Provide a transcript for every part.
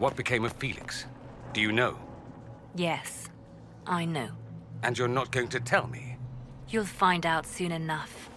What became of Felix? Do you know? Yes, I know. And you're not going to tell me? You'll find out soon enough.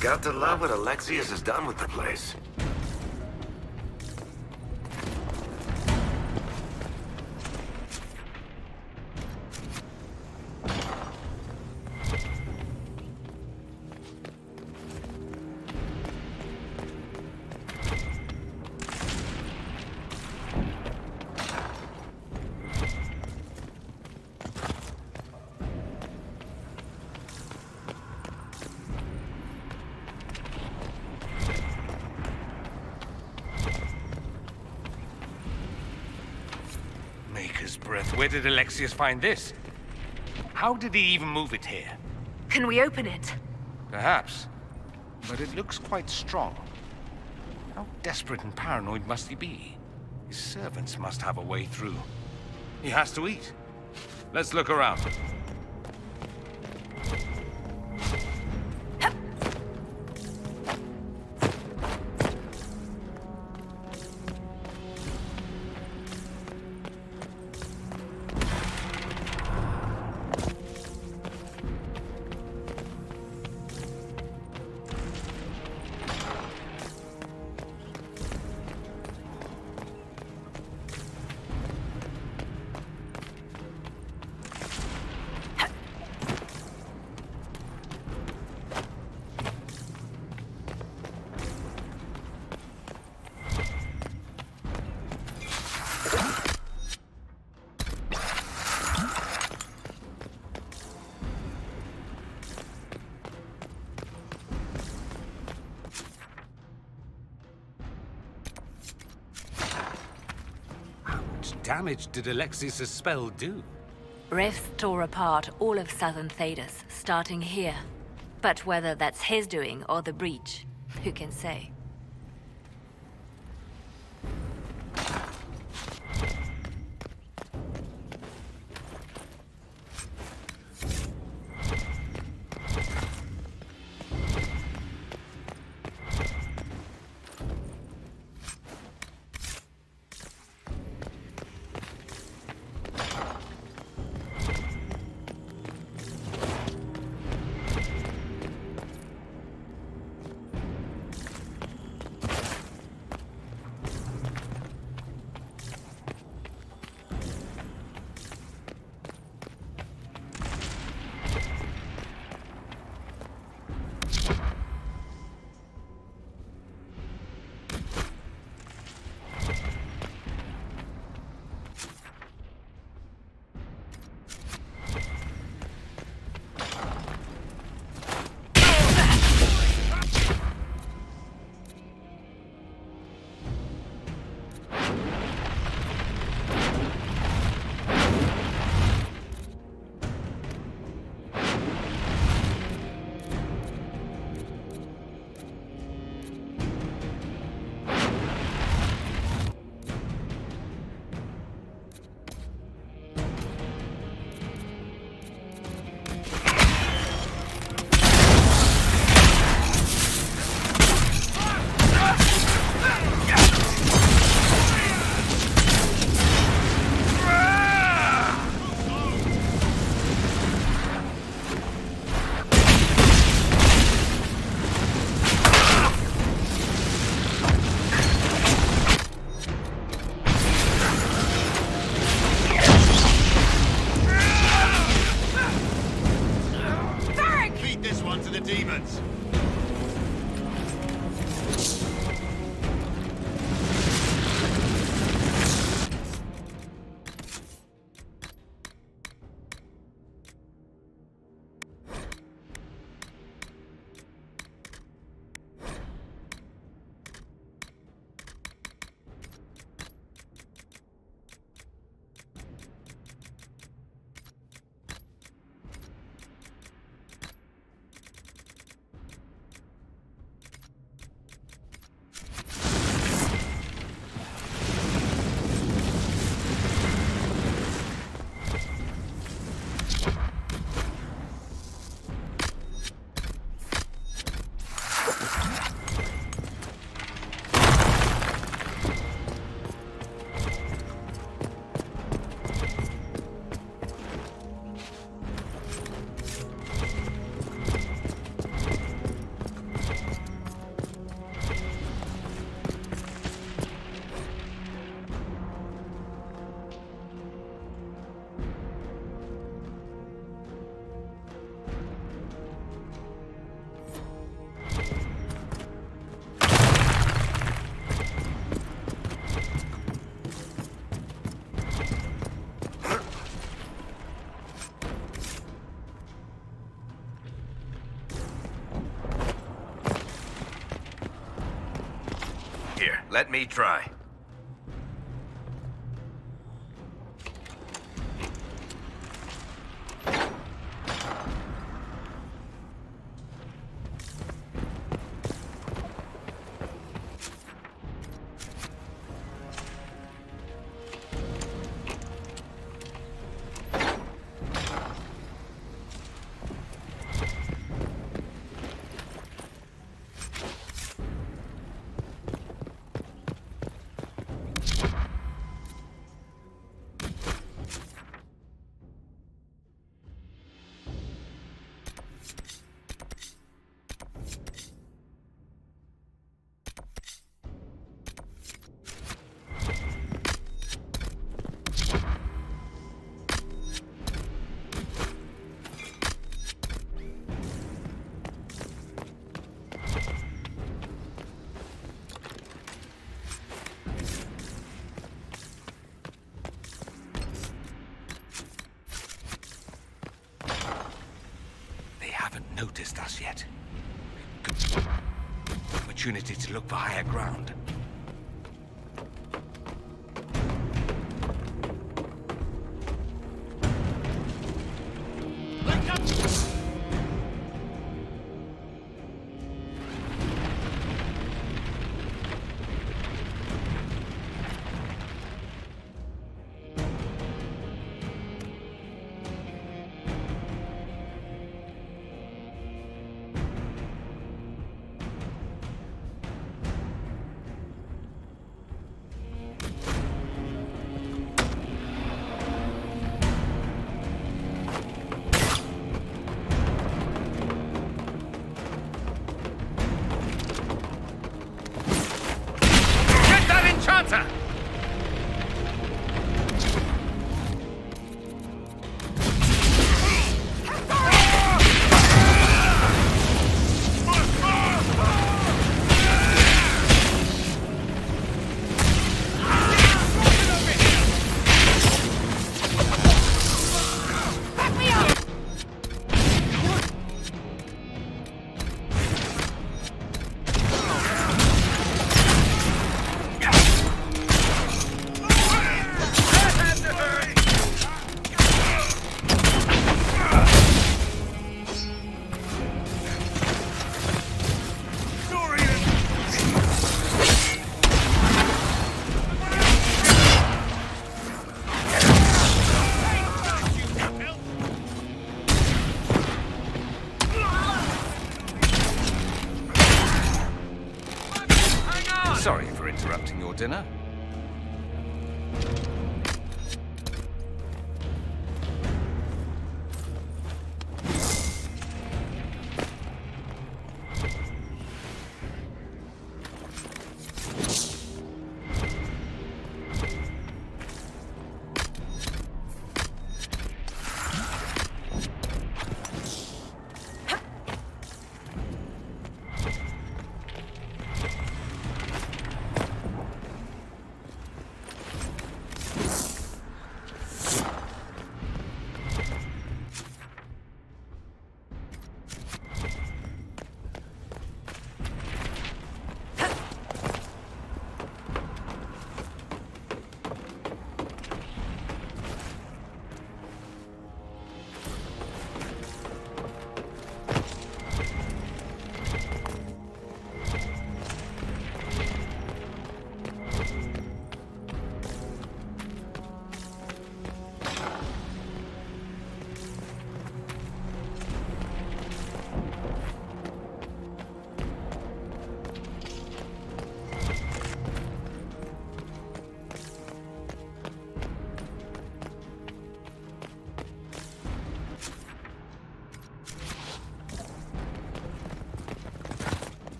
Got to love what Alexius has done with the place. Breath. Where did Alexius find this? How did he even move it here? Can we open it? Perhaps. But it looks quite strong. How desperate and paranoid must he be? His servants must have a way through. He has to eat. Let's look around. damage did Alexius' spell do? Rifts tore apart all of southern Thedas, starting here. But whether that's his doing or the breach, who can say? Let me try. Noticed us yet. Good opportunity to look for higher ground. interrupting your dinner.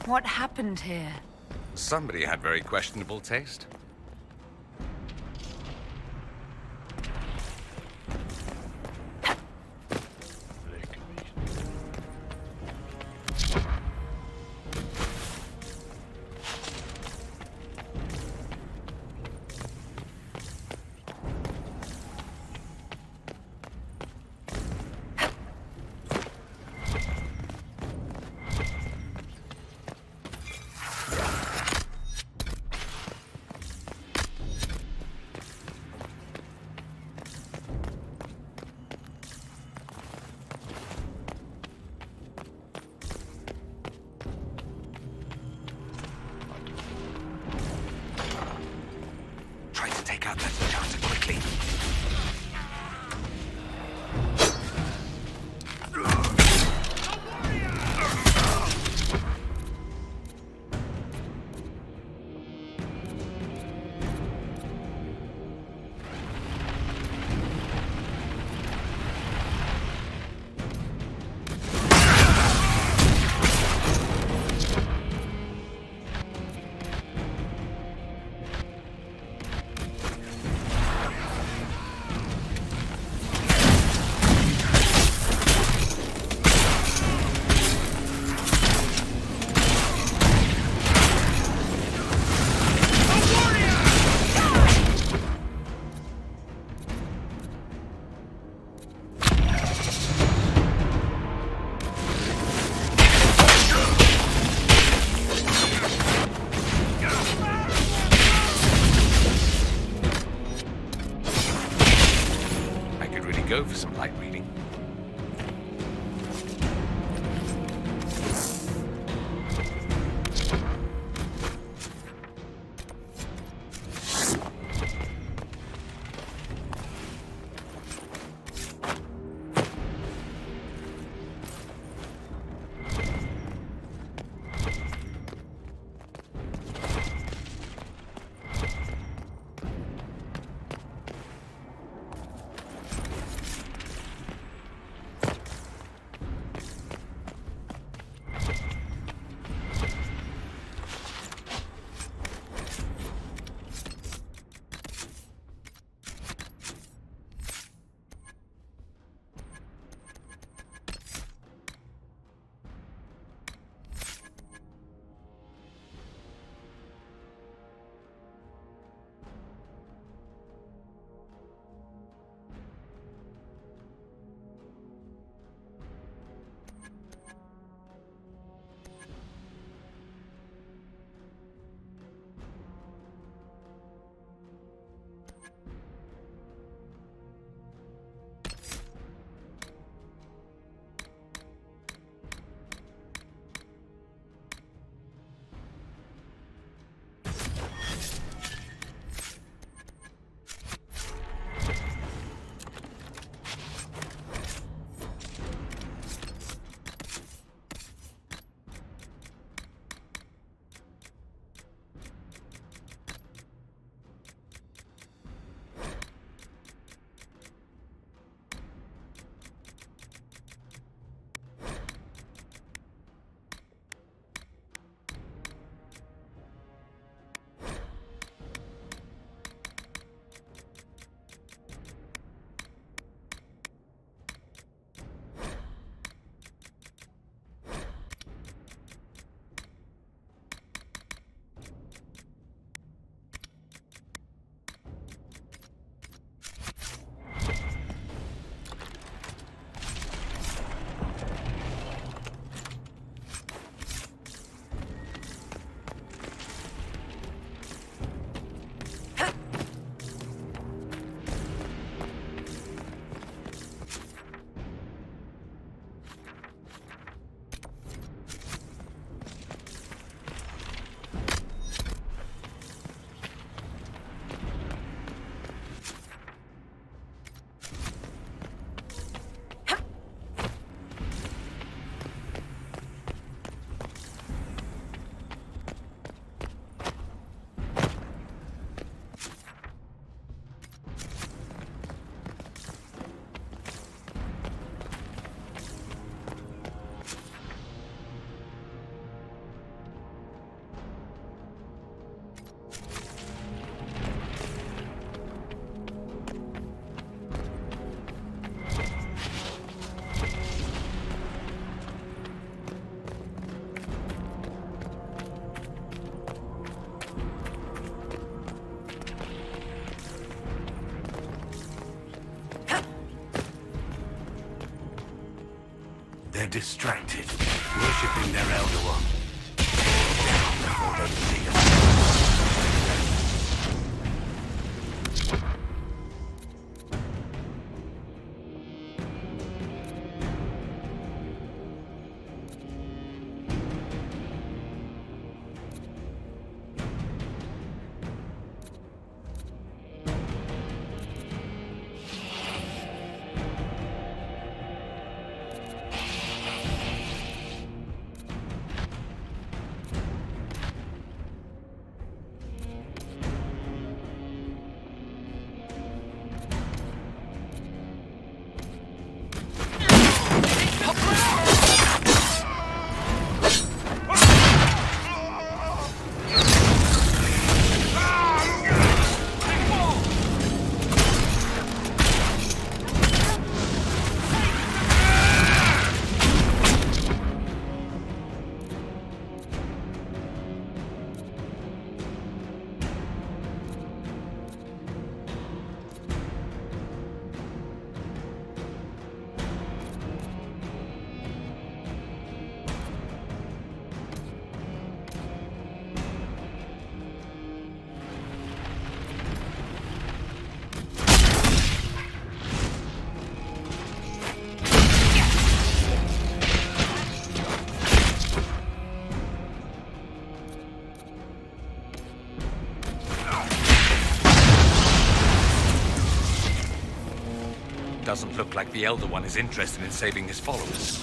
What happened here? Somebody had very questionable taste. Try to take out that encounter quickly. Go for some light reading. They're distracted, worshipping their Elder One. Down before they see us. Doesn't look like the Elder One is interested in saving his followers.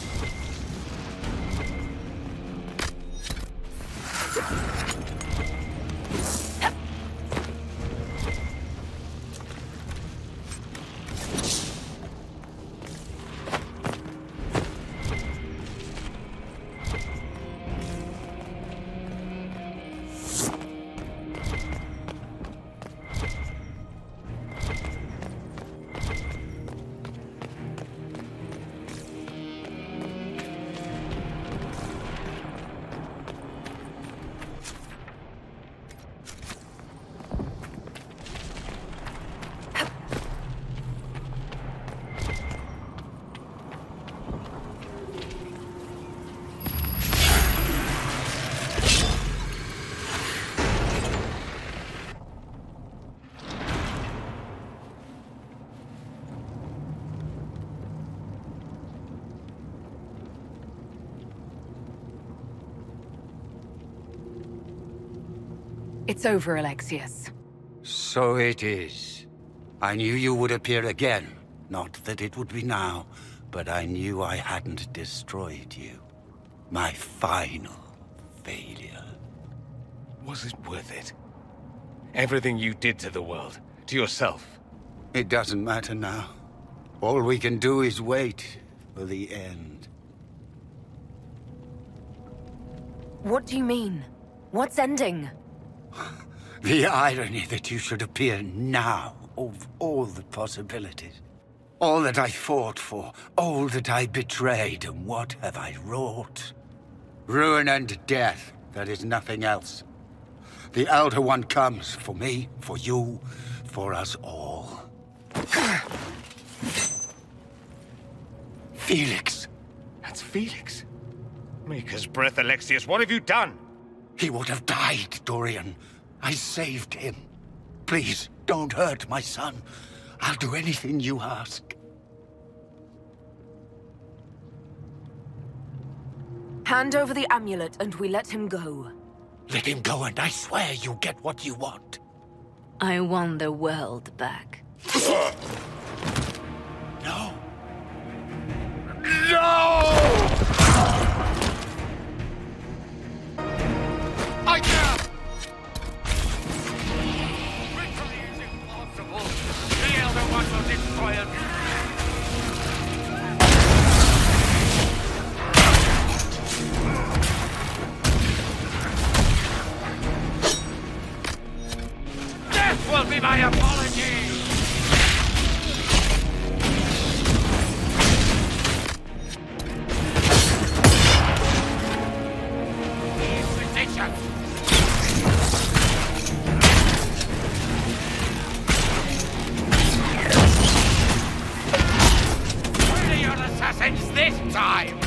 It's over, Alexius. So it is. I knew you would appear again. Not that it would be now, but I knew I hadn't destroyed you. My final failure. Was it worth it? Everything you did to the world, to yourself. It doesn't matter now. All we can do is wait for the end. What do you mean? What's ending? The irony that you should appear now, of all the possibilities. All that I fought for, all that I betrayed, and what have I wrought? Ruin and death, that is nothing else. The Elder One comes for me, for you, for us all. Felix. That's Felix. Maker's breath, Alexius, what have you done? He would have died, Dorian. I saved him. Please, don't hurt my son. I'll do anything you ask. Hand over the amulet and we let him go. Let him go and I swear you get what you want. I want the world back. No. No! I can't! Victory is impossible. The Elder One will destroy us. Death will be my apology! Inquisition! Where are your assassins this time?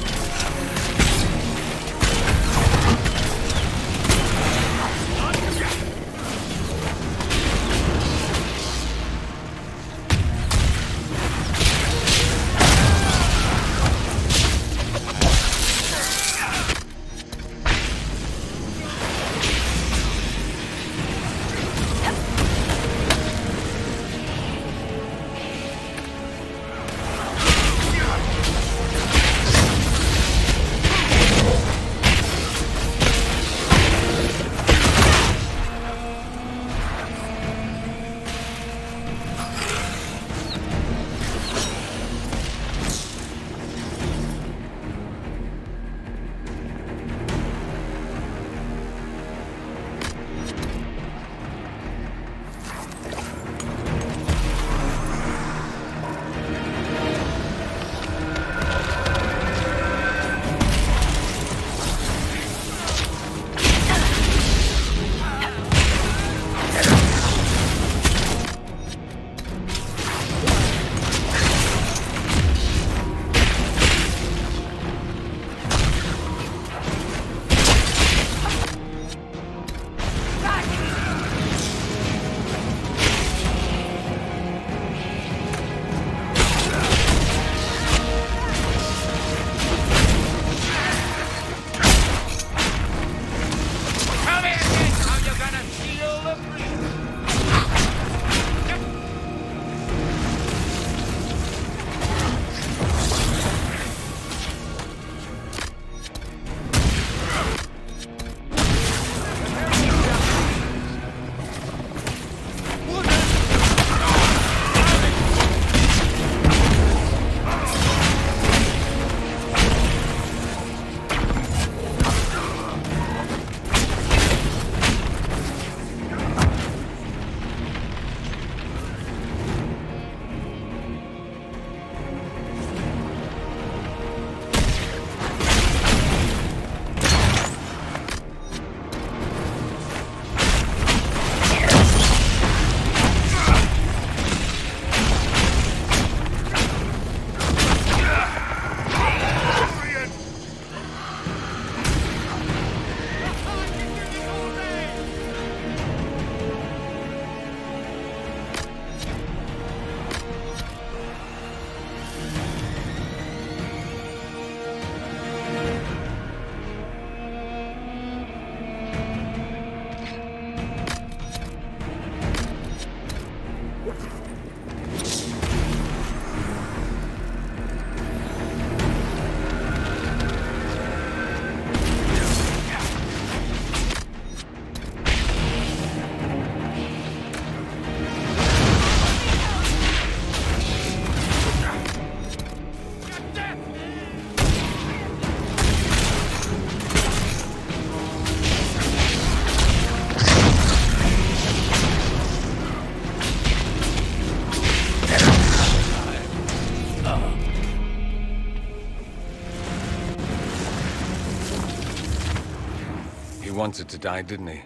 wanted to die, didn't he?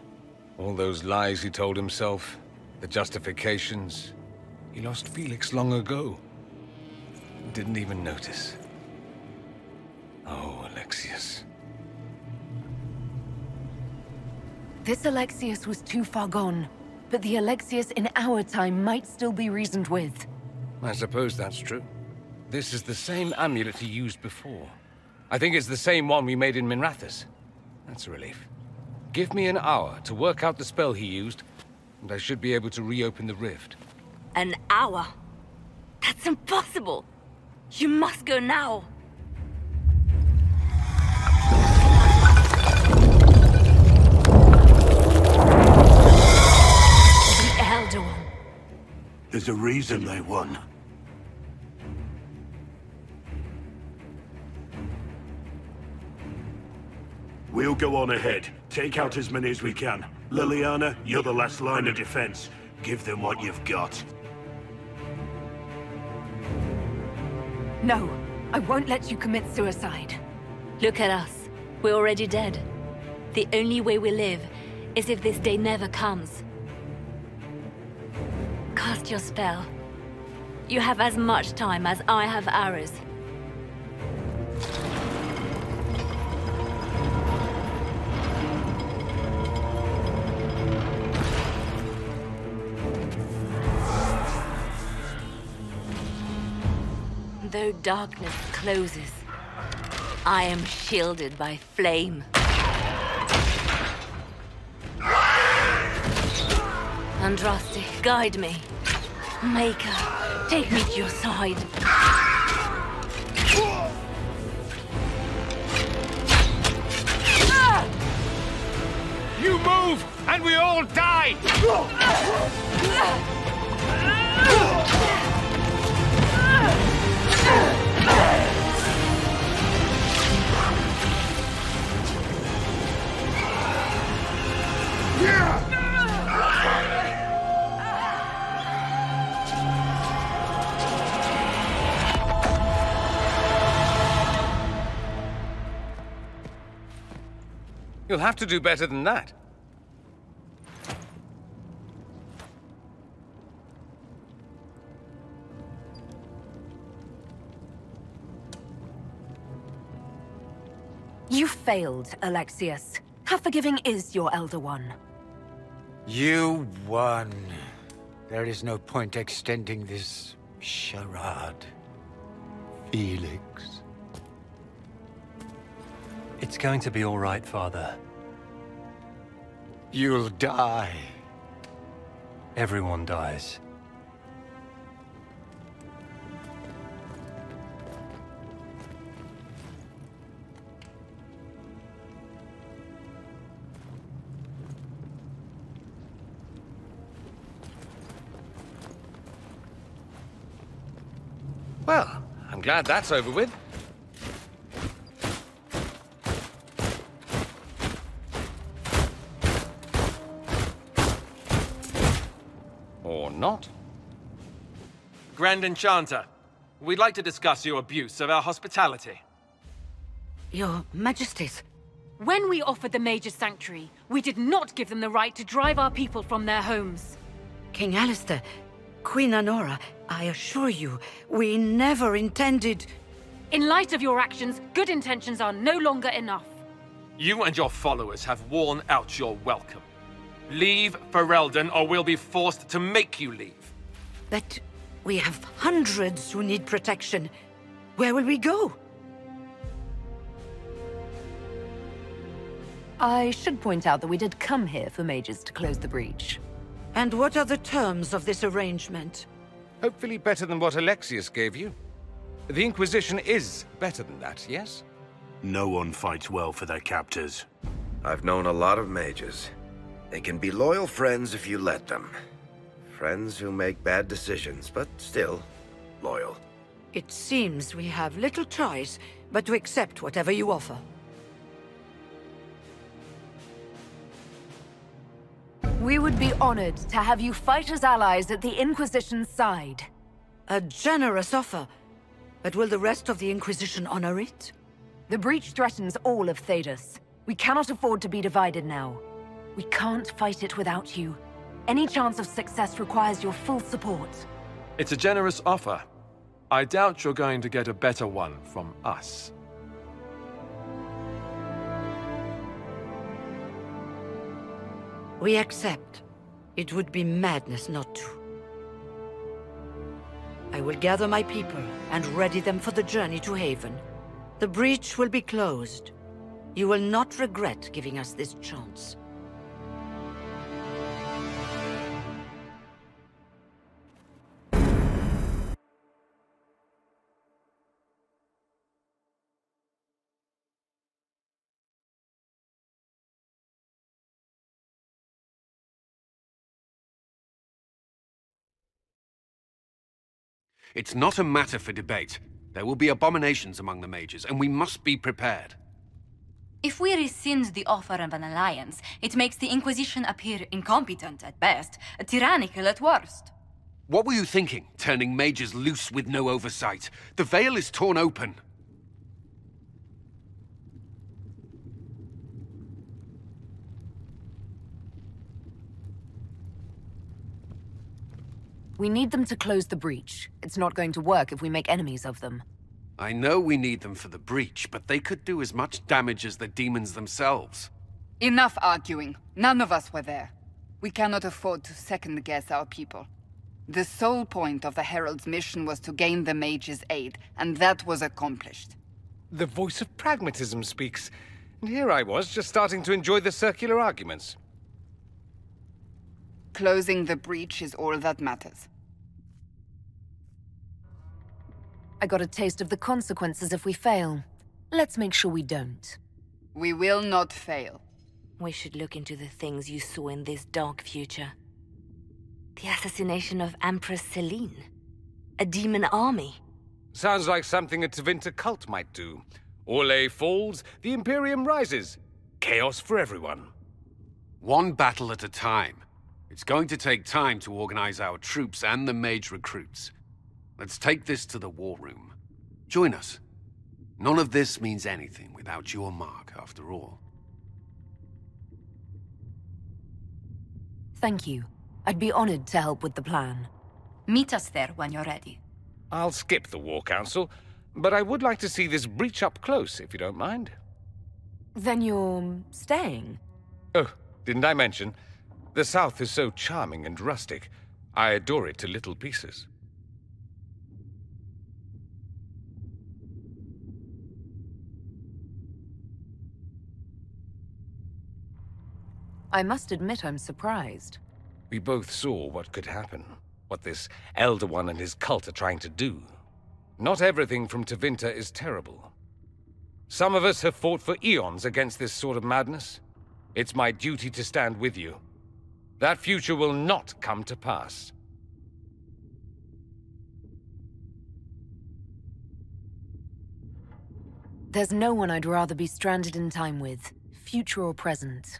All those lies he told himself, the justifications. He lost Felix long ago. Didn't even notice. Oh, Alexius. This Alexius was too far gone, but the Alexius in our time might still be reasoned with. I suppose that's true. This is the same amulet he used before. I think it's the same one we made in Minrathous. That's a relief. Give me an hour to work out the spell he used, and I should be able to reopen the rift. An hour? That's impossible! You must go now! The Elder One. There's a reason they won. We'll go on ahead. Take out as many as we can. Leliana, you're the last line of defense. Give them what you've got. No, I won't let you commit suicide. Look at us. We're already dead. The only way we live is if this day never comes. Cast your spell. You have as much time as I have hours. Though darkness closes, I am shielded by flame. Andraste, guide me. Maker, take me to your side. You move, and we all die! You'll have to do better than that. You failed, Alexius. How forgiving is your Elder One? You won. There is no point extending this charade. Felix. It's going to be all right, Father. You'll die. Everyone dies. Well, I'm glad that's over with. Or not. Grand Enchanter, we'd like to discuss your abuse of our hospitality. Your Majesties. When we offered the Mage's Sanctuary, we did not give them the right to drive our people from their homes. King Alistair, Queen Anora, I assure you, we never intended... In light of your actions, good intentions are no longer enough. You and your followers have worn out your welcome. Leave Ferelden, or we'll be forced to make you leave. But we have hundreds who need protection. Where will we go? I should point out that we did come here for mages to close the breach. And what are the terms of this arrangement? Hopefully better than what Alexius gave you. The Inquisition is better than that, yes? No one fights well for their captors. I've known a lot of mages. They can be loyal friends if you let them. Friends who make bad decisions, but still loyal. It seems we have little choice but to accept whatever you offer. We would be honored to have you fight as allies at the Inquisition's side. A generous offer. But will the rest of the Inquisition honor it? The breach threatens all of Thedas. We cannot afford to be divided now. We can't fight it without you. Any chance of success requires your full support. It's a generous offer. I doubt you're going to get a better one from us. We accept. It would be madness not to. I will gather my people and ready them for the journey to Haven. The breach will be closed. You will not regret giving us this chance. It's not a matter for debate. There will be abominations among the mages, and we must be prepared. If we rescind the offer of an alliance, it makes the Inquisition appear incompetent at best, tyrannical at worst. What were you thinking, turning mages loose with no oversight? The veil is torn open. We need them to close the breach. It's not going to work if we make enemies of them. I know we need them for the breach, but they could do as much damage as the demons themselves. Enough arguing. None of us were there. We cannot afford to second-guess our people. The sole point of the Herald's mission was to gain the mage's aid, and that was accomplished. The voice of pragmatism speaks. And here I was, just starting to enjoy the circular arguments. Closing the breach is all that matters. I got a taste of the consequences if we fail. Let's make sure we don't. We will not fail. We should look into the things you saw in this dark future. The assassination of Empress Celine. A demon army. Sounds like something a Tevinter cult might do. Orlais falls, the Imperium rises. Chaos for everyone. One battle at a time. It's going to take time to organize our troops and the mage recruits. Let's take this to the war room. Join us. None of this means anything without your mark, after all. Thank you. I'd be honored to help with the plan. Meet us there when you're ready. I'll skip the War Council, but I would like to see this breach up close, if you don't mind. Then you're staying? Oh, didn't I mention? The South is so charming and rustic. I adore it to little pieces. I must admit I'm surprised. We both saw what could happen, what this Elder One and his cult are trying to do. Not everything from Tevinter is terrible. Some of us have fought for eons against this sort of madness. It's my duty to stand with you. That future will not come to pass. There's no one I'd rather be stranded in time with, future or present.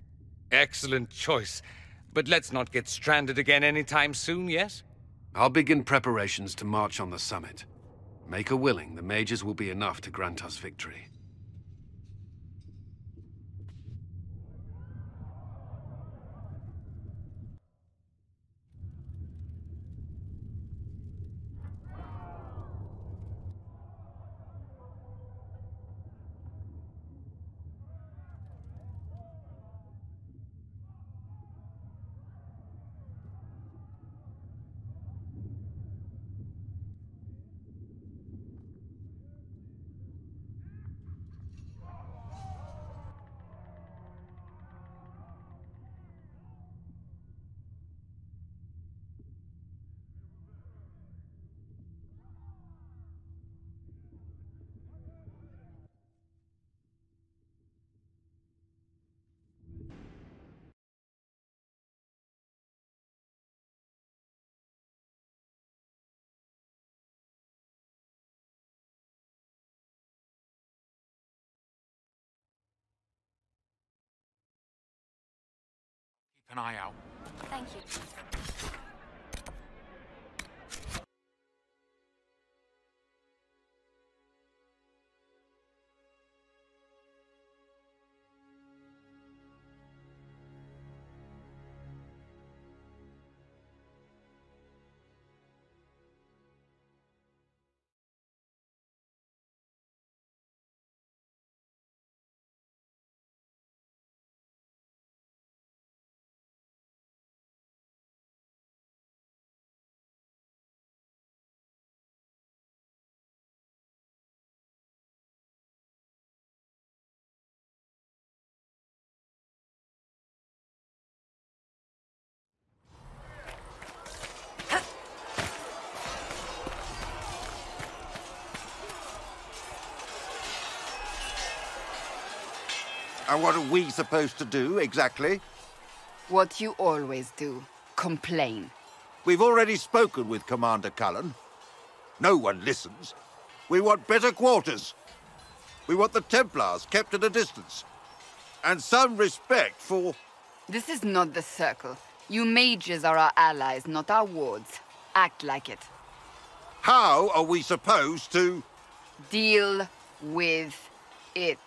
Excellent choice. But let's not get stranded again anytime soon, yes? I'll begin preparations to march on the summit. Make a willing, the mages will be enough to grant us victory. Keep an eye out. Thank you. And what are we supposed to do, exactly? What you always do. Complain. We've already spoken with Commander Cullen. No one listens. We want better quarters. We want the Templars kept at a distance. And some respect for... This is not the Circle. You mages are our allies, not our wards. Act like it. How are we supposed to... Deal with it.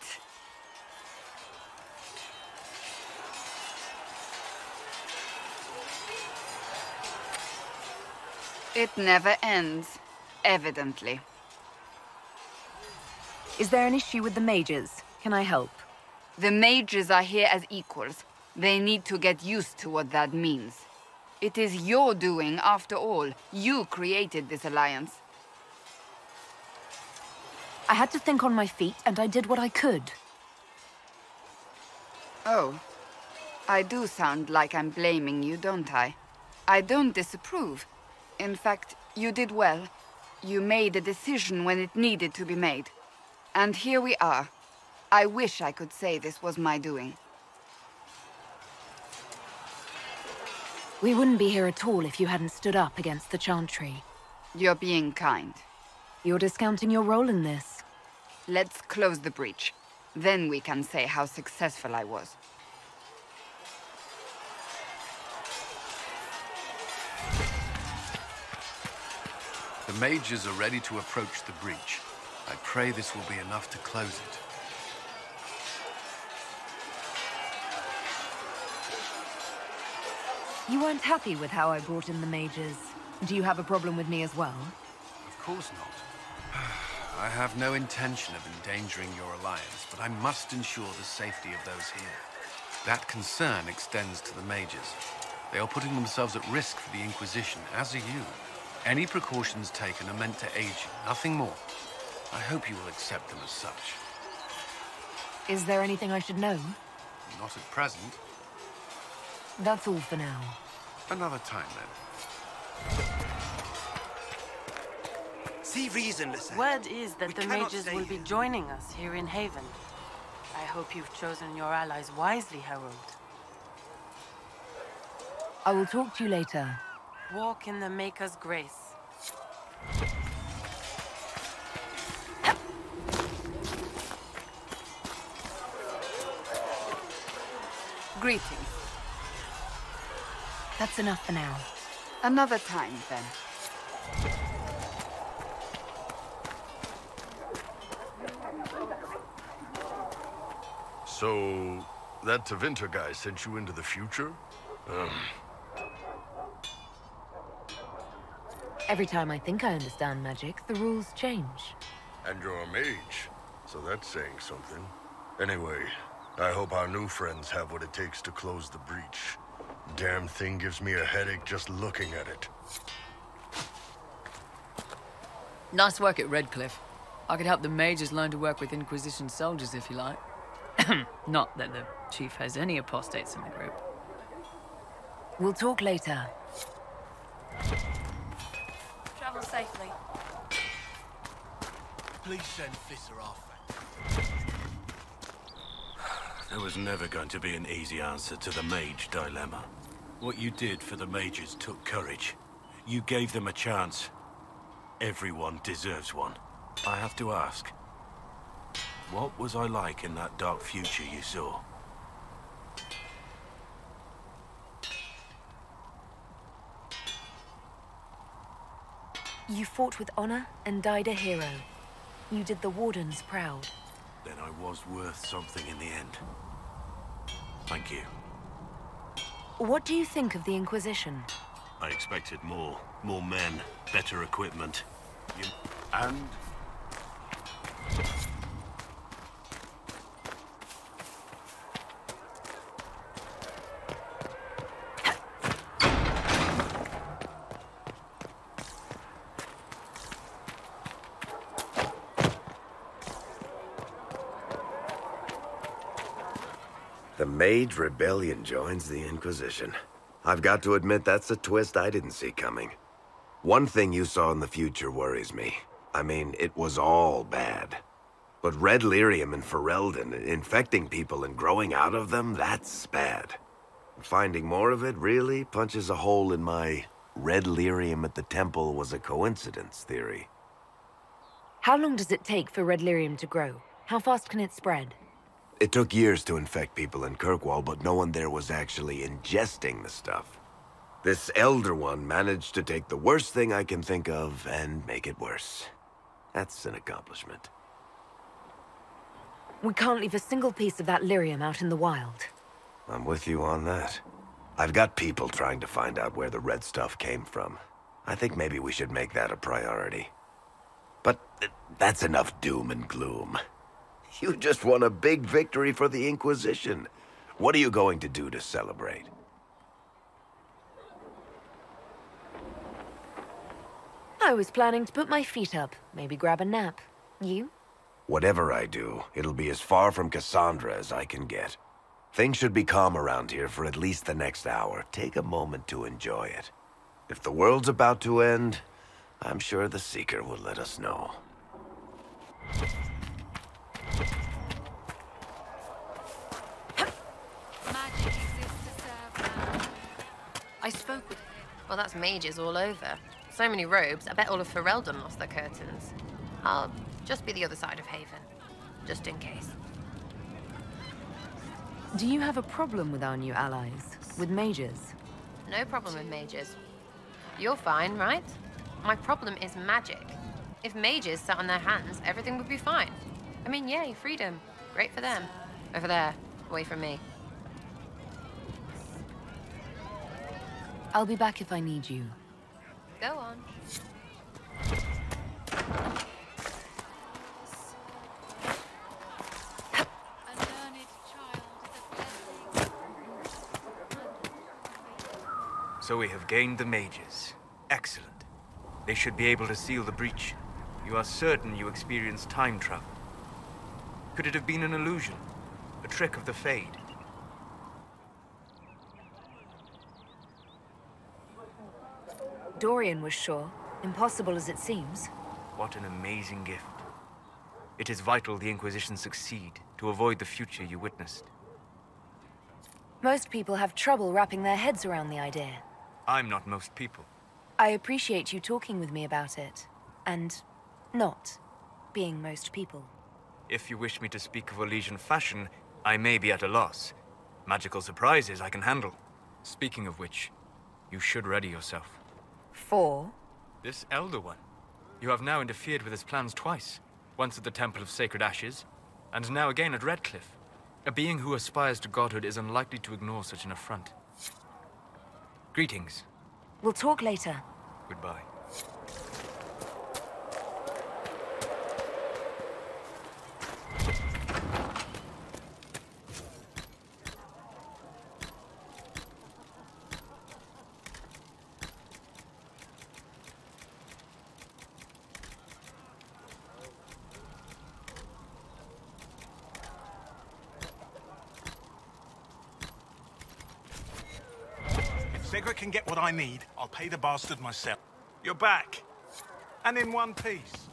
It never ends, evidently. Is there an issue with the mages? Can I help? The mages are here as equals. They need to get used to what that means. It is your doing, after all. You created this alliance. I had to think on my feet, and I did what I could. Oh. I do sound like I'm blaming you, don't I? I don't disapprove. In fact, you did well. You made a decision when it needed to be made. And here we are. I wish I could say this was my doing. We wouldn't be here at all if you hadn't stood up against the Chantry. You're being kind. You're discounting your role in this. Let's close the breach. Then we can say how successful I was. The mages are ready to approach the breach. I pray this will be enough to close it. You weren't happy with how I brought in the mages. Do you have a problem with me as well? Of course not. I have no intention of endangering your alliance, but I must ensure the safety of those here. That concern extends to the mages. They are putting themselves at risk for the Inquisition, as are you. Any precautions taken are meant to aid you, nothing more. I hope you will accept them as such. Is there anything I should know? Not at present. That's all for now. Another time, then. See reason, listen. Word is that the mages will be joining us here in Haven. I hope you've chosen your allies wisely, Herald. I will talk to you later. Walk in the Maker's grace. Greetings. That's enough for now. Another time, then. So, that Tevinter guy sent you into the future? Every time I think I understand magic, the rules change. And you're a mage, so that's saying something. Anyway, I hope our new friends have what it takes to close the breach. Damn thing gives me a headache just looking at it. Nice work at Redcliffe. I could help the mages learn to work with Inquisition soldiers if you like. Not that the chief has any apostates in the group. We'll talk later. Travel safely. Please send Visser off. There was never going to be an easy answer to the mage dilemma. What you did for the mages took courage. You gave them a chance. Everyone deserves one. I have to ask, what was I like in that dark future you saw? You fought with honor and died a hero. You did the Wardens proud. Then I was worth something in the end. Thank you. What do you think of the Inquisition? I expected more. More men, better equipment. And... The Mage Rebellion joins the Inquisition. I've got to admit that's a twist I didn't see coming. One thing you saw in the future worries me. I mean, it was all bad. But red lyrium in Ferelden, infecting people and growing out of them, that's bad. Finding more of it really punches a hole in my red lyrium at the temple was a coincidence theory. How long does it take for red lyrium to grow? How fast can it spread? It took years to infect people in Kirkwall, but no one there was actually ingesting the stuff. This Elder One managed to take the worst thing I can think of and make it worse. That's an accomplishment. We can't leave a single piece of that lyrium out in the wild. I'm with you on that. I've got people trying to find out where the red stuff came from. I think maybe we should make that a priority. But that's enough doom and gloom. You just won a big victory for the Inquisition. What are you going to do to celebrate? I was planning to put my feet up, maybe grab a nap. You? Whatever I do, it'll be as far from Cassandra as I can get. Things should be calm around here for at least the next hour. Take a moment to enjoy it. If the world's about to end, I'm sure the Seeker will let us know. I spoke with... Well, that's mages all over. So many robes, I bet all of Ferelden lost their curtains. I'll just be the other side of Haven, just in case. Do you have a problem with our new allies? With mages? No problem with mages. You're fine, right? My problem is magic. If mages sat on their hands, everything would be fine. I mean, yay, freedom. Great for them. Over there, away from me. I'll be back if I need you. Go on. So we have gained the mages. Excellent. They should be able to seal the breach. You are certain you experienced time travel? Could it have been an illusion? A trick of the Fade? Dorian was sure. Impossible as it seems. What an amazing gift. It is vital the Inquisition succeed to avoid the future you witnessed. Most people have trouble wrapping their heads around the idea. I'm not most people. I appreciate you talking with me about it. And not being most people. If you wish me to speak of Elysian fashion, I may be at a loss. Magical surprises I can handle. Speaking of which, you should ready yourself. For? This Elder One. You have now interfered with his plans twice. Once at the Temple of Sacred Ashes, and now again at Redcliffe. A being who aspires to godhood is unlikely to ignore such an affront. Greetings. We'll talk later. Goodbye. Segra can get what I need. I'll pay the bastard myself. You're back. And in one piece.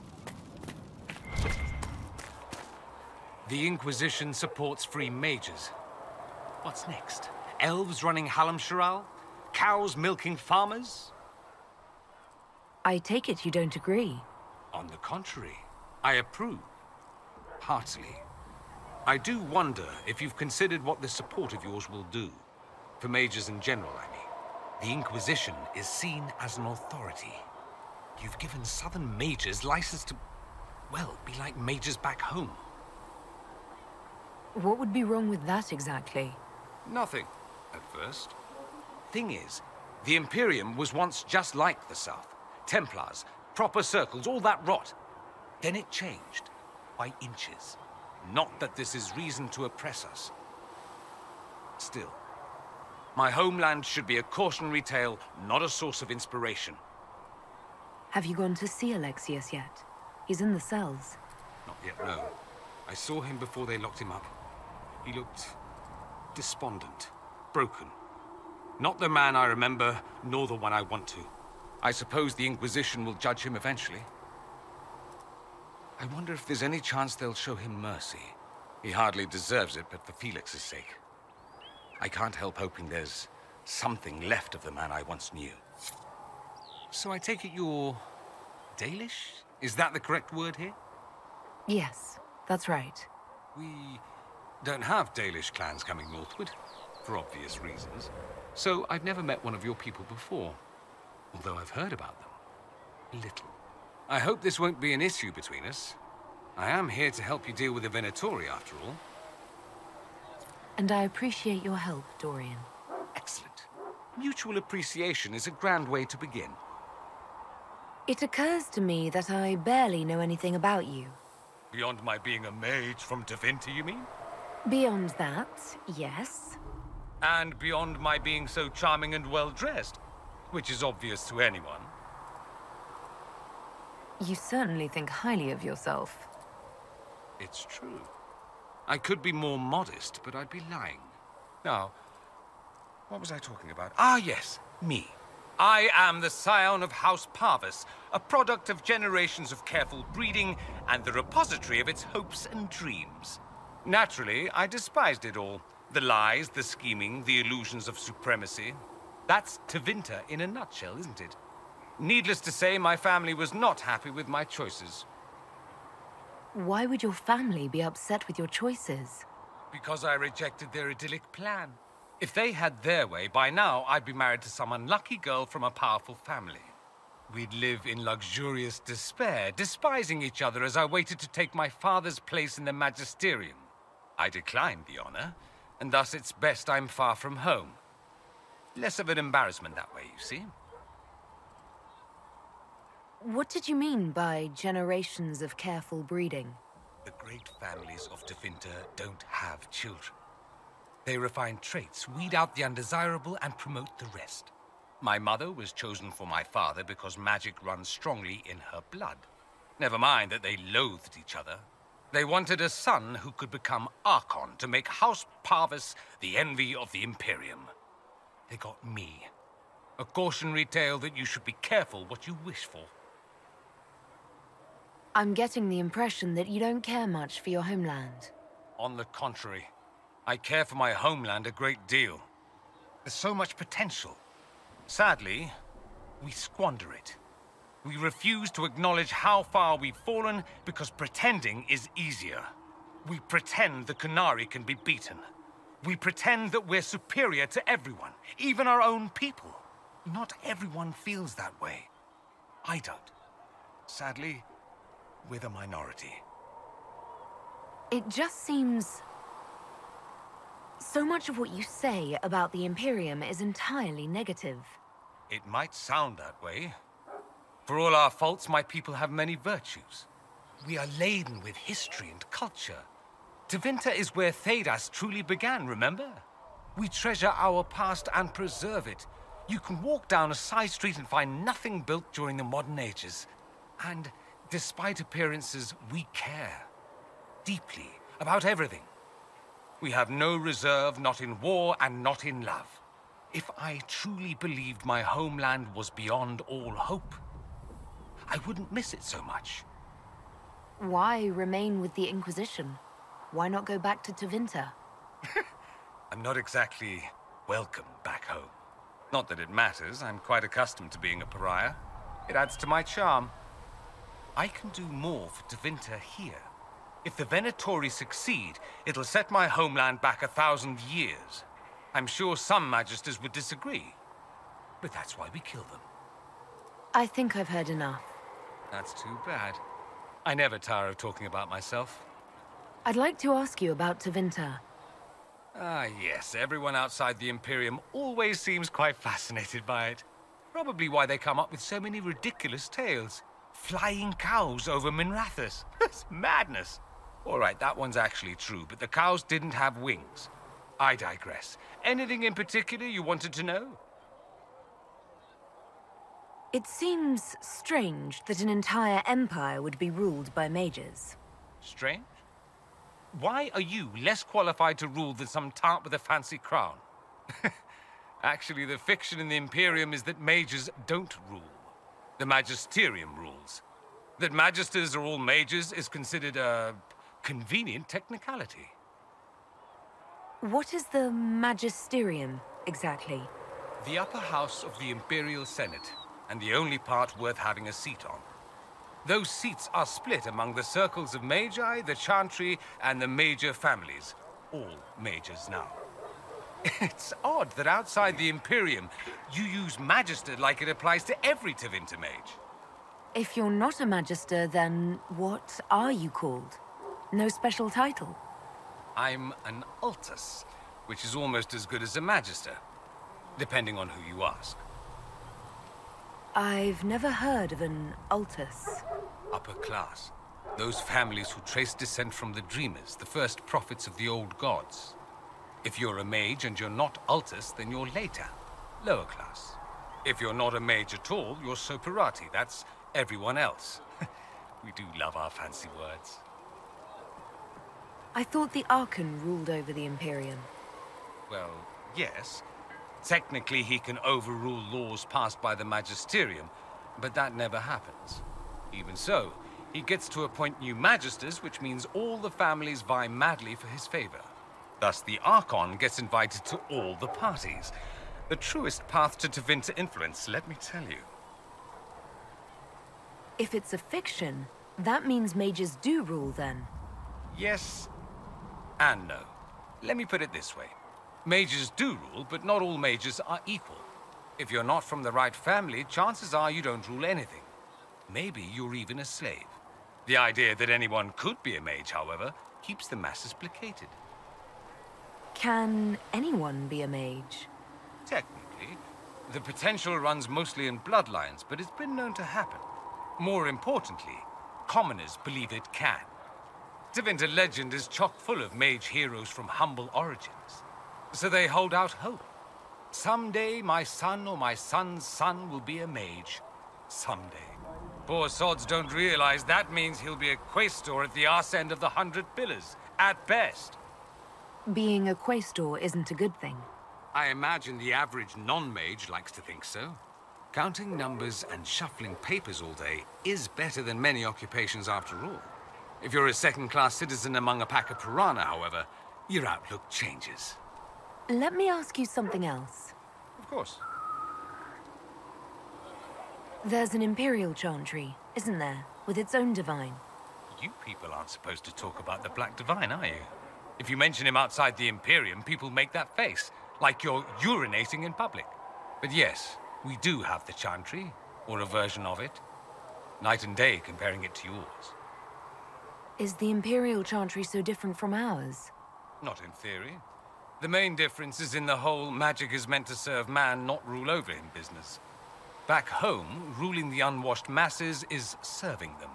The Inquisition supports free mages. What's next? Elves running Hallamsharal? Cows milking farmers? I take it you don't agree. On the contrary, I approve. Heartily. I do wonder if you've considered what this support of yours will do. For mages in general, I mean. The Inquisition is seen as an authority. You've given Southern mages license to, well, be like mages back home. What would be wrong with that exactly? Nothing, at first. Thing is, the Imperium was once just like the South. Templars, proper circles, all that rot. Then it changed, by inches. Not that this is reason to oppress us. Still, my homeland should be a cautionary tale, not a source of inspiration. Have you gone to see Alexius yet? He's in the cells. Not yet, no. I saw him before they locked him up. He looked despondent, broken. Not the man I remember, nor the one I want to. I suppose the Inquisition will judge him eventually. I wonder if there's any chance they'll show him mercy. He hardly deserves it, but for Felix's sake. I can't help hoping there's something left of the man I once knew. So I take it you're Dalish? Is that the correct word here? Yes, that's right. We don't have Dalish clans coming northward, for obvious reasons. So I've never met one of your people before, although I've heard about them. A little. I hope this won't be an issue between us. I am here to help you deal with the Venatori, after all. And I appreciate your help, Dorian. Excellent. Mutual appreciation is a grand way to begin. It occurs to me that I barely know anything about you. Beyond my being a mage from Tevinter, you mean? Beyond that, yes. And beyond my being so charming and well-dressed, which is obvious to anyone. You certainly think highly of yourself. It's true. I could be more modest, but I'd be lying. Now, what was I talking about? Ah, yes, me. I am the scion of House Parvis, a product of generations of careful breeding and the repository of its hopes and dreams. Naturally, I despised it all. The lies, the scheming, the illusions of supremacy. That's Tevinter in a nutshell, isn't it? Needless to say, my family was not happy with my choices. Why would your family be upset with your choices? Because I rejected their idyllic plan. If they had their way, by now I'd be married to some unlucky girl from a powerful family. We'd live in luxurious despair, despising each other as I waited to take my father's place in the magisterium. I declined the honor, and thus it's best I'm far from home. Less of an embarrassment that way, you see. What did you mean by generations of careful breeding? The great families of Tevinter don't have children. They refine traits, weed out the undesirable, and promote the rest. My mother was chosen for my father because magic runs strongly in her blood. Never mind that they loathed each other. They wanted a son who could become Archon to make House Parvis the envy of the Imperium. They got me. A cautionary tale that you should be careful what you wish for. I'm getting the impression that you don't care much for your homeland. On the contrary, I care for my homeland a great deal. There's so much potential. Sadly, we squander it. We refuse to acknowledge how far we've fallen because pretending is easier. We pretend the Qunari can be beaten. We pretend that we're superior to everyone, even our own people. Not everyone feels that way. I don't. Sadly, we're the minority. It just seems... So much of what you say about the Imperium is entirely negative. It might sound that way. For all our faults, my people have many virtues. We are laden with history and culture. Tevinter is where Thedas truly began, remember? We treasure our past and preserve it. You can walk down a side street and find nothing built during the modern ages. And despite appearances, we care. Deeply, about everything. We have no reserve, not in war and not in love. If I truly believed my homeland was beyond all hope, I wouldn't miss it so much. Why remain with the Inquisition? Why not go back to Tevinter? I'm not exactly welcome back home. Not that it matters, I'm quite accustomed to being a pariah. It adds to my charm. I can do more for Tevinter here. If the Venatori succeed, it'll set my homeland back 1,000 years. I'm sure some magisters would disagree, but that's why we kill them. I think I've heard enough. That's too bad. I never tire of talking about myself. I'd like to ask you about Tevinter. Ah, yes. Everyone outside the Imperium always seems quite fascinated by it. Probably why they come up with so many ridiculous tales. Flying cows over Minrathous. It's madness. All right, that one's actually true, but the cows didn't have wings. I digress. Anything in particular you wanted to know? It seems strange that an entire empire would be ruled by mages. Strange? Why are you less qualified to rule than some tart with a fancy crown? Actually, the fiction in the Imperium is that mages don't rule. The magisterium rules. That magisters are all mages is considered a convenient technicality. What is the Magisterium, exactly? The upper house of the Imperial Senate, and the only part worth having a seat on. Those seats are split among the circles of Magi, the Chantry, and the major families. All mages now. It's odd that outside the Imperium, you use Magister like it applies to every Tevinter mage. If you're not a Magister, then what are you called? No special title? I'm an Altus, which is almost as good as a Magister, depending on who you ask. I've never heard of an Altus. Upper class. Those families who trace descent from the Dreamers, the first prophets of the old gods. If you're a mage and you're not Altus, then you're later, lower class. If you're not a mage at all, you're Soperati. That's everyone else. We do love our fancy words. I thought the Archon ruled over the Imperium. Well, yes. Technically, he can overrule laws passed by the Magisterium, but that never happens. Even so, he gets to appoint new Magisters, which means all the families vie madly for his favor. Thus, the Archon gets invited to all the parties. The truest path to Tevinter influence, let me tell you. If it's a fiction, that means mages do rule then. Yes and no. Let me put it this way. Mages do rule, but not all mages are equal. If you're not from the right family, chances are you don't rule anything. Maybe you're even a slave. The idea that anyone could be a mage, however, keeps the masses placated. Can anyone be a mage? Technically. The potential runs mostly in bloodlines, but it's been known to happen. More importantly, commoners believe it can. Tevinter legend is chock full of mage heroes from humble origins. So they hold out hope. Someday my son or my son's son will be a mage. Someday. Poor sods don't realize that means he'll be a quaestor at the arse end of the 100 Pillars, at best. Being a quaestor isn't a good thing. I imagine the average non-mage likes to think so. Counting numbers and shuffling papers all day is better than many occupations after all. If you're a second-class citizen among a pack of piranha, however, your outlook changes. Let me ask you something else. Of course. There's an Imperial Chantry, isn't there? With its own divine. You people aren't supposed to talk about the Black Divine, are you? If you mention him outside the Imperium, people make that face, like you're urinating in public. But yes, we do have the Chantry, or a version of it. Night and day comparing it to yours. Is the Imperial Chantry so different from ours? Not in theory. The main difference is in the whole magic is meant to serve man, not rule over him business. Back home, ruling the unwashed masses is serving them,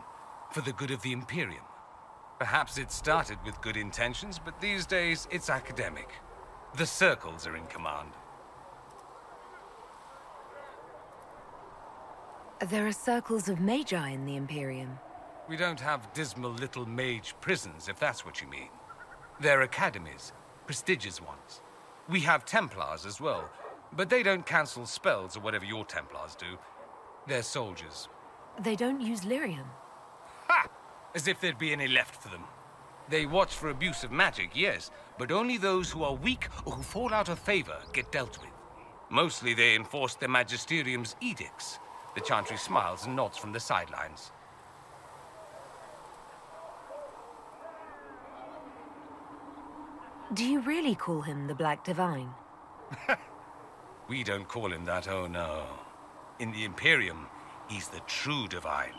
for the good of the Imperium. Perhaps it started with good intentions, but these days it's academic. The circles are in command. There are circles of magi in the Imperium. We don't have dismal little mage prisons, if that's what you mean. They're academies, prestigious ones. We have Templars as well, but they don't cancel spells or whatever your Templars do. They're soldiers. They don't use lyrium. Ha! As if there'd be any left for them. They watch for abuse of magic, yes, but only those who are weak or who fall out of favor get dealt with. Mostly they enforce the Magisterium's edicts. The Chantry smiles and nods from the sidelines. Do you really call him the Black Divine? We don't call him that, oh no. In the Imperium, he's the true divine.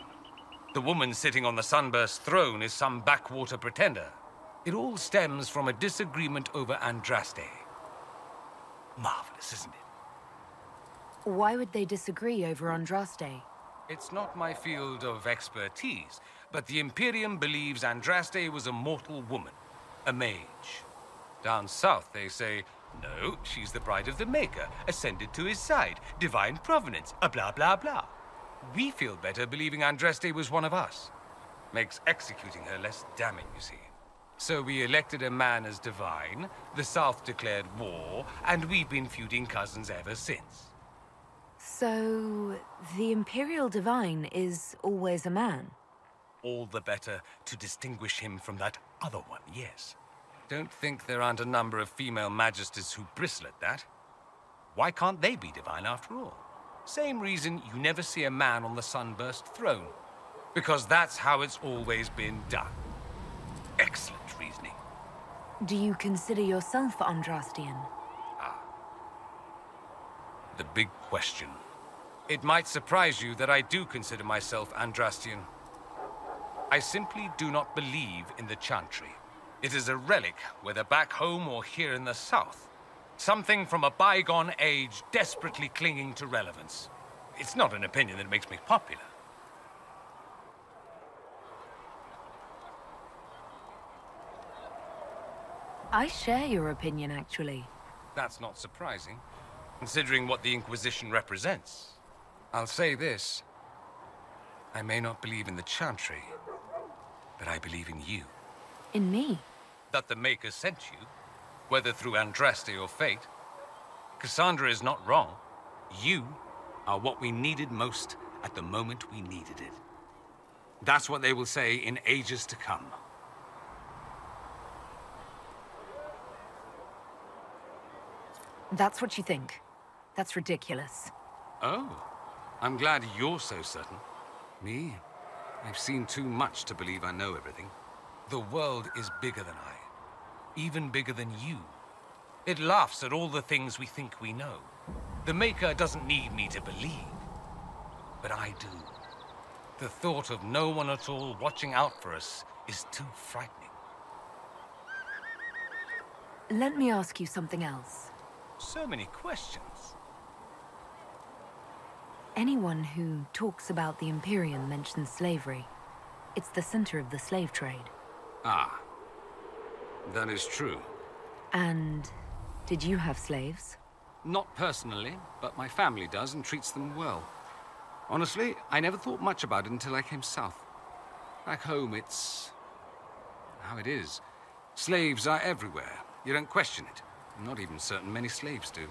The woman sitting on the Sunburst throne is some backwater pretender. It all stems from a disagreement over Andraste. Marvelous, isn't it? Why would they disagree over Andraste? It's not my field of expertise, but the Imperium believes Andraste was a mortal woman, a mage. Down south, they say, no, she's the bride of the Maker, ascended to his side, divine provenance, a blah, blah, blah. We feel better believing Andraste was one of us. Makes executing her less damning, you see. So we elected a man as divine, the South declared war, and we've been feuding cousins ever since. So, the Imperial Divine is always a man? all the better to distinguish him from that other one, yes. Don't think there aren't a number of female magistes who bristle at that. Why can't they be divine after all? Same reason you never see a man on the sunburst throne. Because that's how it's always been done. Excellent reasoning. Do you consider yourself Andrastian? The big question. It might surprise you that I do consider myself Andrastian. I simply do not believe in the Chantry. It is a relic, whether back home or here in the south. Something from a bygone age desperately clinging to relevance. It's not an opinion that makes me popular. I share your opinion, actually. That's not surprising, considering what the Inquisition represents. I'll say this. I may not believe in the Chantry, but I believe in you. In me? That the Maker sent you, whether through Andraste or fate. Cassandra is not wrong. You are what we needed most at the moment we needed it. That's what they will say in ages to come. That's what you think. That's ridiculous. Oh, I'm glad you're so certain. Me? I've seen too much to believe I know everything. The world is bigger than I. Even bigger than you. It laughs at all the things we think we know. The Maker doesn't need me to believe. But I do. The thought of no one at all watching out for us is too frightening. Let me ask you something else. So many questions. Anyone who talks about the Imperium mentions slavery. It's the center of the slave trade. Ah. That is true. And did you have slaves? Not personally, but my family does and treats them well. Honestly, I never thought much about it until I came south. Back home, it's how it is. Slaves are everywhere. You don't question it. I'm not even certain many slaves do.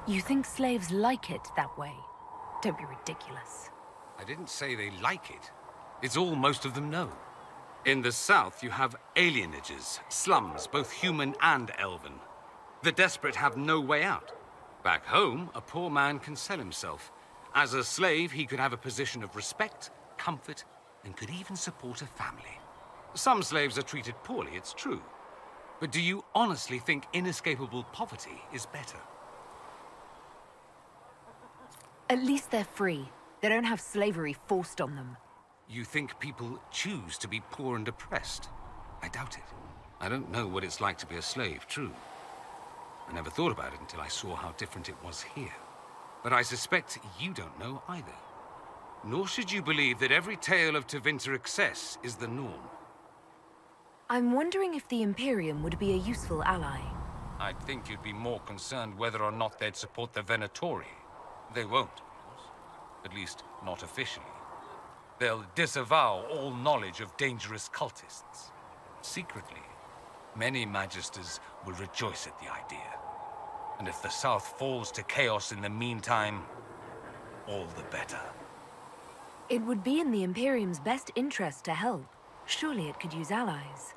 You think slaves like it that way? Don't be ridiculous. I didn't say they like it. It's all most of them know. In the south, you have alienages, slums, both human and elven. The desperate have no way out. Back home, a poor man can sell himself. As a slave, he could have a position of respect, comfort, and could even support a family. Some slaves are treated poorly, it's true. But do you honestly think inescapable poverty is better? At least they're free. They don't have slavery forced on them. You think people choose to be poor and oppressed? I doubt it. I don't know what it's like to be a slave, true. I never thought about it until I saw how different it was here. But I suspect you don't know either. Nor should you believe that every tale of Tevinter excess is the norm. I'm wondering if the Imperium would be a useful ally. I'd think you'd be more concerned whether or not they'd support the Venatori. They won't, of course. At least, not officially. They'll disavow all knowledge of dangerous cultists. Secretly, many Magisters will rejoice at the idea. And if the South falls to chaos in the meantime, all the better. It would be in the Imperium's best interest to help. Surely it could use allies.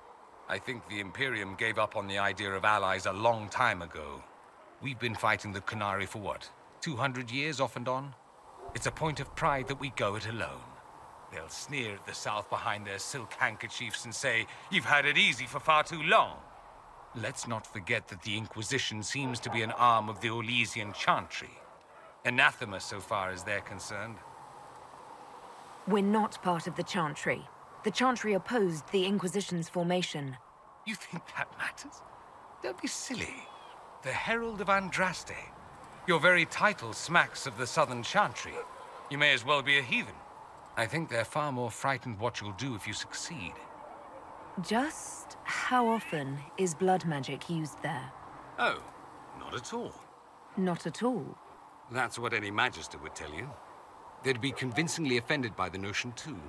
I think the Imperium gave up on the idea of allies a long time ago. We've been fighting the Qunari for what, 200 years off and on? It's a point of pride that we go it alone. They'll sneer at the South behind their silk handkerchiefs and say, "You've had it easy for far too long." Let's not forget that the Inquisition seems to be an arm of the Orlesian Chantry. Anathema so far as they're concerned. We're not part of the Chantry. The Chantry opposed the Inquisition's formation. You think that matters? Don't be silly. The Herald of Andraste. Your very title smacks of the Southern Chantry. You may as well be a heathen. I think they're far more frightened what you'll do if you succeed. Just how often is blood magic used there? Oh, not at all. Not at all. That's what any Magister would tell you. They'd be convincingly offended by the notion too.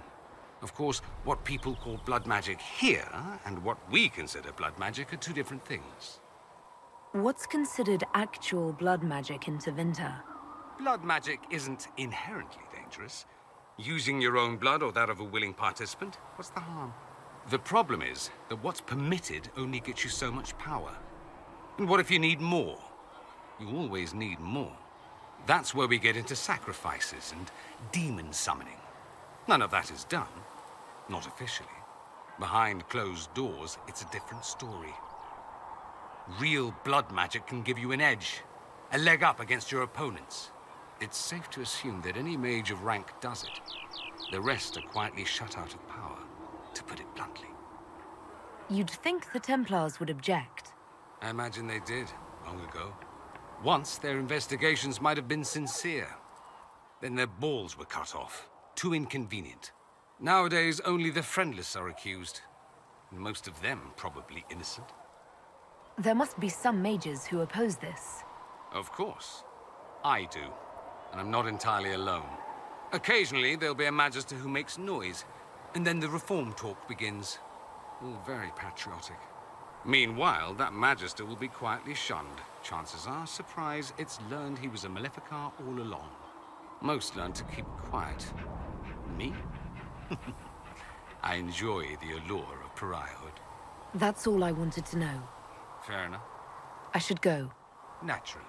Of course, what people call blood magic here, and what we consider blood magic, are two different things. What's considered actual blood magic in Tevinter? Blood magic isn't inherently dangerous. Using your own blood or that of a willing participant, what's the harm? The problem is that what's permitted only gets you so much power. And what if you need more? You always need more. That's where we get into sacrifices and demon summoning. None of that is done. Not officially. Behind closed doors, it's a different story. Real blood magic can give you an edge, a leg up against your opponents. It's safe to assume that any mage of rank does it. The rest are quietly shut out of power, to put it bluntly. You'd think the Templars would object. I imagine they did, long ago. Once, their investigations might have been sincere. Then their balls were cut off. Too inconvenient. Nowadays, only the friendless are accused. And most of them probably innocent. There must be some mages who oppose this. Of course. I do. And I'm not entirely alone. Occasionally, there'll be a magister who makes noise. And then the reform talk begins. All very patriotic. Meanwhile, that magister will be quietly shunned. Chances are, surprise, it's learned he was a Maleficar all along. Most learn to keep quiet. Me? I enjoy the allure of pariahhood. That's all I wanted to know. Fair enough. I should go. Naturally.